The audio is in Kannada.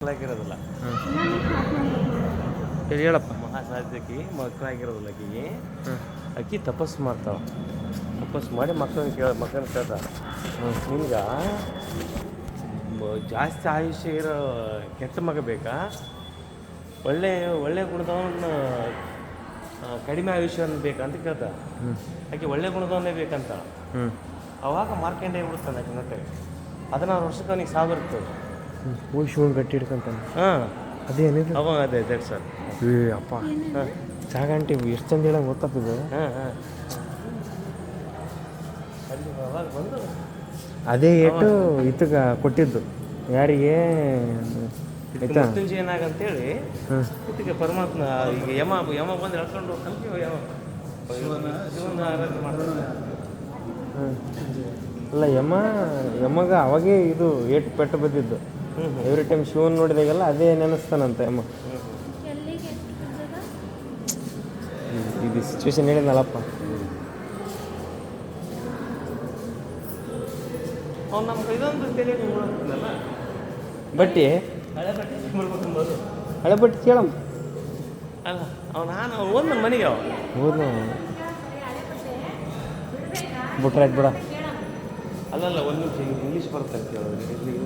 ಮಕ್ಕಳಾಗಿರೋದಿಲ್ಲ. ಹೇಳಿ ಹೇಳಪ್ಪ. ಮಹಾಸಾಧ್ಯಕಿ ಮಕ್ಕಳಾಗಿರೋದಿಲ್ಲ ಆಕಿಗೆ. ಹಾಂ ಅಕ್ಕಿ ತಪಸ್ಸು ಮಾಡ್ತಾವೆ. ತಪಸ್ಸು ಮಾಡಿ ಮಕ್ಕಳನ್ನ ಕೇಳ್ತಾಳೆ. ನಿಮ್ಗೆ ಜಾಸ್ತಿ ಆಯುಷ್ಯ ಇರೋ ಕೆಟ್ಟ ಮಗ ಬೇಕಾ, ಒಳ್ಳೆ ಗುಣದವನ್ನ ಕಡಿಮೆ ಆಯುಷ್ಯವನ್ನು ಬೇಕಂತ ಕೇಳ್ತಾ. ಆಕೆ ಒಳ್ಳೆ ಗುಣದವನ್ನೇ ಬೇಕಂತ. ಅವಾಗ ಮಾರ್ಕೆಂಡೇ ಬಿಡ್ತಾನೆ ಆಕೆ ನಟ್ಟೆ. 16 ವರ್ಷಕ್ಕೆ ಅವನಿಗೆ ಸಾವು ಇರ್ತದೆ. ಶಿವನ್ ಗಟ್ಟಿ ಹಿಡ್ಕೊಂತಾನೆ. ಹಾಂ ಅದೇನಿದೆ ಅವ ಅದೇ ಸರ್. ಅಪ್ಪ ಚಾಗಂಟಿ ಎಷ್ಟು ಚಂದ ಹೇಳಂಗೆ ಗೊತ್ತಪ್ಪಿದ್ದು. ಹಾಂ ಅಲ್ಲಿ ಅವಾಗ ಬಂದು ಅದೇ ಏಟು ಇತಗ ಕೊಟ್ಟಿದ್ದು ಯಾರಿಗೆ ಮೃತ್ಯುಂಜಯನಾಗಂತೇಳಿ ಇದಕ್ಕೆ ಪರಮಾತ್ಮ ಈಗ ಯಮ ಬಂದು ಹೇಳ್ಕೊಂಡು ಹೋಗ್ತಾನೆ. ಜೀವನ ಆರಾಧನೆ ಮಾಡ್ತಾರೆ. ಅಲ್ಲ ಯಮಗ ಅವಾಗೇ ಇದು ಏಟು ಪೆಟ್ಟು ಬಂದಿದ್ದು. ಎವ್ರಿ ಟೈಮ್ ಶಿವನ್ ನೋಡಿದಾಗೆಲ್ಲ ಅದೇ ನೆನೆಸ್ತಾನಂತೆ ಯಮ. ಇದು ಸಿಚುವೇಶನ್ ಹೇಳಿದ್ನಲ್ಲಪ್ಪ. ಅವ್ನು ನಮ್ಗೆ ಇದೊಂದು ತಲೆಗೆ ಉಳ್ಕೊಂಡಲ್ಲ, ಬಟ್ಟಿ ಹಳೆ ಬಟ್ಟೆ ಕೇಳಮ್ಮ. ಅಲ್ಲ ನಾನು ಓದ್ ನನ್ನ ಮನೆಗೆ ಹೋದ್ ಬಿಟ್ರಾಯ್ತು ಬಿಡ. ಅಲ್ಲಲ್ಲ ಒಂದು ನಿಮಿಷ ಇಂಗ್ಲೀಷ್ ಬರುತ್ತೆ ಅಂತ ಹೇಳೋದು.